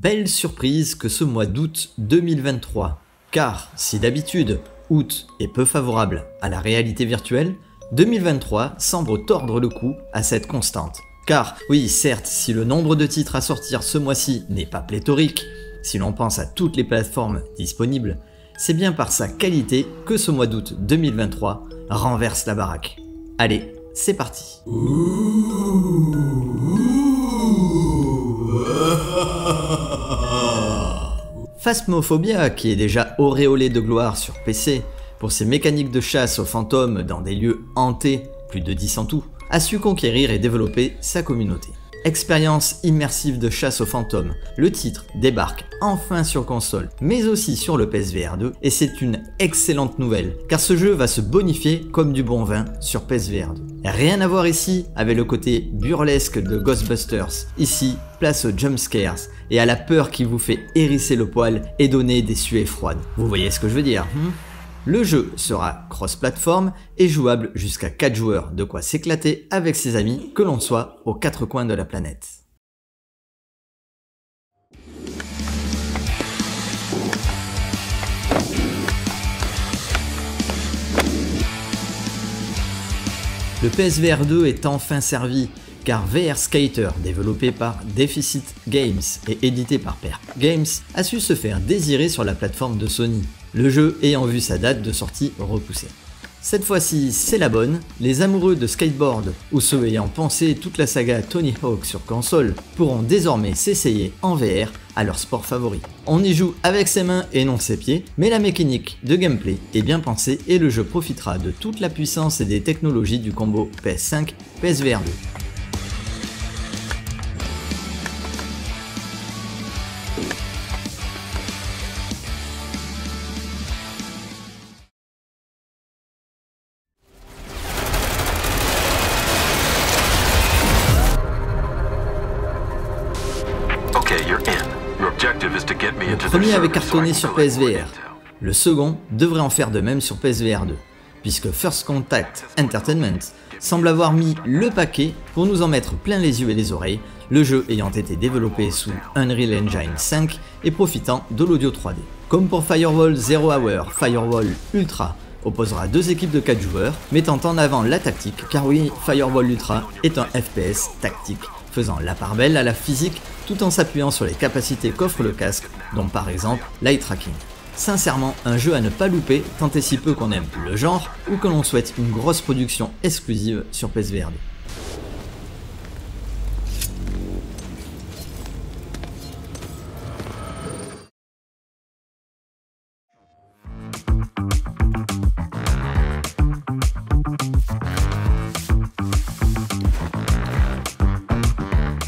belle surprise que ce mois d'août 2023. Car si d'habitude, août est peu favorable à la réalité virtuelle, 2023 semble tordre le cou à cette constante. Car oui, certes, si le nombre de titres à sortir ce mois-ci n'est pas pléthorique, si l'on pense à toutes les plateformes disponibles, c'est bien par sa qualité que ce mois d'août 2023 renverse la baraque. Allez, c'est parti. Phasmophobia, qui est déjà auréolé de gloire sur PC pour ses mécaniques de chasse aux fantômes dans des lieux hantés, plus de 10 en tout, a su conquérir et développer sa communauté. Expérience immersive de chasse aux fantômes, le titre débarque enfin sur console, mais aussi sur le PSVR 2, et c'est une excellente nouvelle, car ce jeu va se bonifier comme du bon vin sur PSVR 2. Rien à voir ici avec le côté burlesque de Ghostbusters, ici place aux jumpscares et à la peur qui vous fait hérisser le poil et donner des suées froides. Vous voyez ce que je veux dire, Le jeu sera cross-platform et jouable jusqu'à 4 joueurs, de quoi s'éclater avec ses amis, que l'on soit aux 4 coins de la planète. Le PSVR 2 est enfin servi, car VR Skater, développé par Deficit Games et édité par Perk Games, a su se faire désirer sur la plateforme de Sony, le jeu ayant vu sa date de sortie repoussée. Cette fois-ci, c'est la bonne, les amoureux de skateboard ou ceux ayant pensé toute la saga Tony Hawk sur console pourront désormais s'essayer en VR à leur sport favori. On y joue avec ses mains et non ses pieds, mais la mécanique de gameplay est bien pensée et le jeu profitera de toute la puissance et des technologies du combo PS5 PSVR 2. Le premier avait cartonné sur PSVR, le second devrait en faire de même sur PSVR 2, puisque First Contact Entertainment semble avoir mis le paquet pour nous en mettre plein les yeux et les oreilles, le jeu ayant été développé sous Unreal Engine 5 et profitant de l'audio 3D. Comme pour Firewall Zero Hour, Firewall Ultra opposera deux équipes de 4 joueurs, mettant en avant la tactique, car oui, Firewall Ultra est un FPS tactique, faisant la part belle à la physique tout en s'appuyant sur les capacités qu'offre le casque, dont par exemple l'eye tracking. Sincèrement, un jeu à ne pas louper, tant et si peu qu'on aime le genre ou que l'on souhaite une grosse production exclusive sur PSVR 2.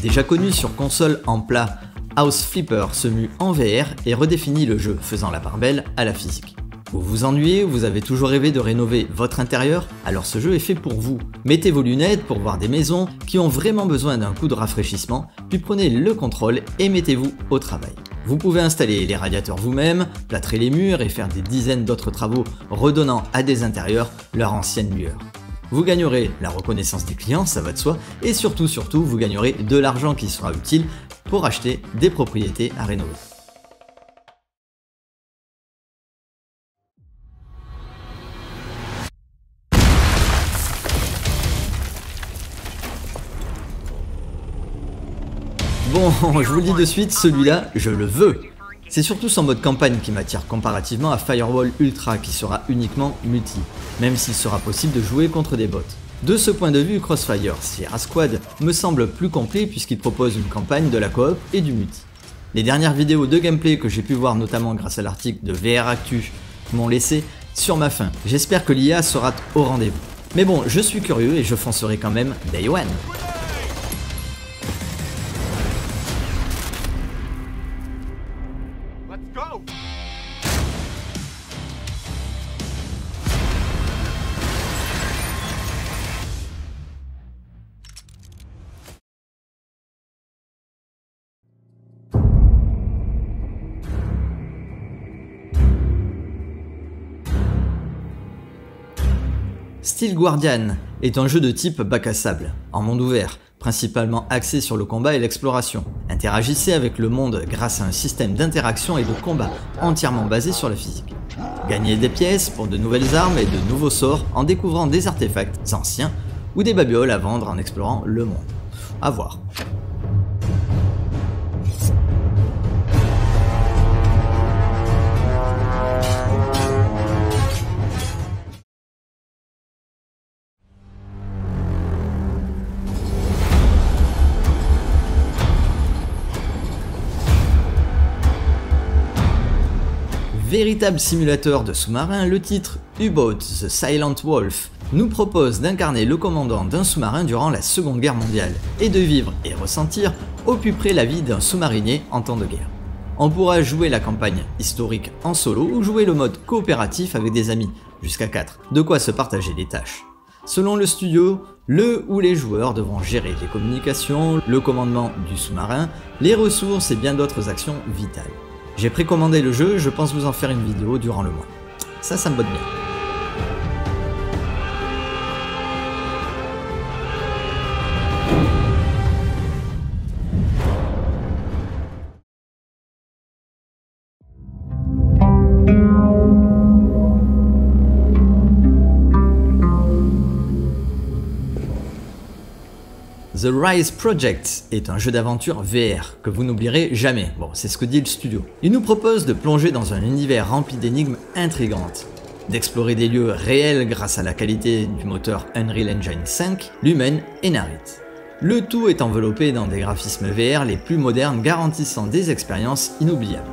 Déjà connu sur console en plat, House Flipper se mue en VR et redéfinit le jeu, faisant la part belle à la physique. Vous vous ennuyez ou vous avez toujours rêvé de rénover votre intérieur? Alors ce jeu est fait pour vous. Mettez vos lunettes pour voir des maisons qui ont vraiment besoin d'un coup de rafraîchissement, puis prenez le contrôle et mettez-vous au travail. Vous pouvez installer les radiateurs vous-même, plâtrer les murs et faire des dizaines d'autres travaux redonnant à des intérieurs leur ancienne lueur. Vous gagnerez la reconnaissance des clients, ça va de soi, et surtout, vous gagnerez de l'argent qui sera utile pour acheter des propriétés à rénover. Bon, je vous le dis de suite, celui-là, je le veux. C'est surtout son mode campagne qui m'attire comparativement à Firewall Ultra qui sera uniquement multi, même s'il sera possible de jouer contre des bots. De ce point de vue, Crossfire Sierra Squad me semble plus complet puisqu'il propose une campagne, de la coop et du multi. Les dernières vidéos de gameplay que j'ai pu voir notamment grâce à l'article de VR Actu m'ont laissé sur ma faim. J'espère que l'IA sera au rendez-vous. Mais bon, je suis curieux et je foncerai quand même Day One. Steel Guardian est un jeu de type bac à sable, en monde ouvert, principalement axé sur le combat et l'exploration. Interagissez avec le monde grâce à un système d'interaction et de combat entièrement basé sur la physique. Gagnez des pièces pour de nouvelles armes et de nouveaux sorts en découvrant des artefacts anciens ou des babioles à vendre en explorant le monde. À voir. Véritable simulateur de sous-marin, le titre U-Boat The Silent Wolf nous propose d'incarner le commandant d'un sous-marin durant la Seconde Guerre mondiale et de vivre et ressentir au plus près la vie d'un sous-marinier en temps de guerre. On pourra jouer la campagne historique en solo ou jouer le mode coopératif avec des amis, jusqu'à 4, de quoi se partager les tâches. Selon le studio, le ou les joueurs devront gérer les communications, le commandement du sous-marin, les ressources et bien d'autres actions vitales. J'ai précommandé le jeu, je pense vous en faire une vidéo durant le mois. Ça me botte bien. The Rise Project est un jeu d'aventure VR que vous n'oublierez jamais, bon c'est ce que dit le studio. Il nous propose de plonger dans un univers rempli d'énigmes intrigantes, d'explorer des lieux réels grâce à la qualité du moteur Unreal Engine 5, Lumen et Narite. Le tout est enveloppé dans des graphismes VR les plus modernes garantissant des expériences inoubliables.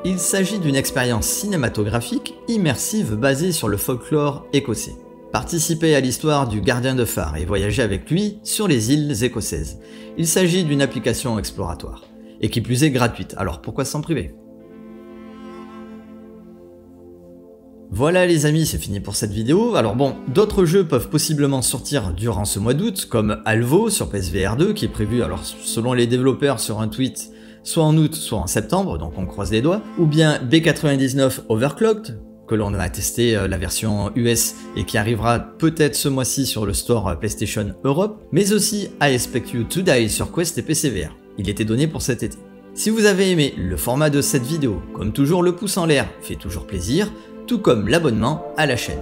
Il s'agit d'une expérience cinématographique immersive basée sur le folklore écossais. Participez à l'histoire du gardien de phare et voyagez avec lui sur les îles écossaises. Il s'agit d'une application exploratoire, et qui plus est gratuite, alors pourquoi s'en priver? Voilà les amis, c'est fini pour cette vidéo. Alors bon, d'autres jeux peuvent possiblement sortir durant ce mois d'août, comme Alvo sur PSVR 2 qui est prévu, alors selon les développeurs sur un tweet, soit en août, soit en septembre, donc on croise les doigts, ou bien B99 Overclocked, que l'on a testé la version US et qui arrivera peut-être ce mois-ci sur le store PlayStation Europe, mais aussi I Expect You to Die sur Quest et PCVR. Il était donné pour cet été. Si vous avez aimé le format de cette vidéo, comme toujours le pouce en l'air fait toujours plaisir, tout comme l'abonnement à la chaîne.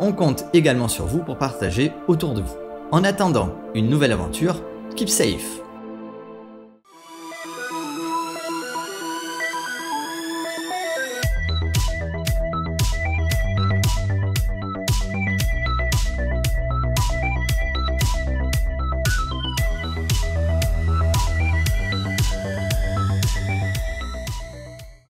On compte également sur vous pour partager autour de vous. En attendant une nouvelle aventure, keep safe!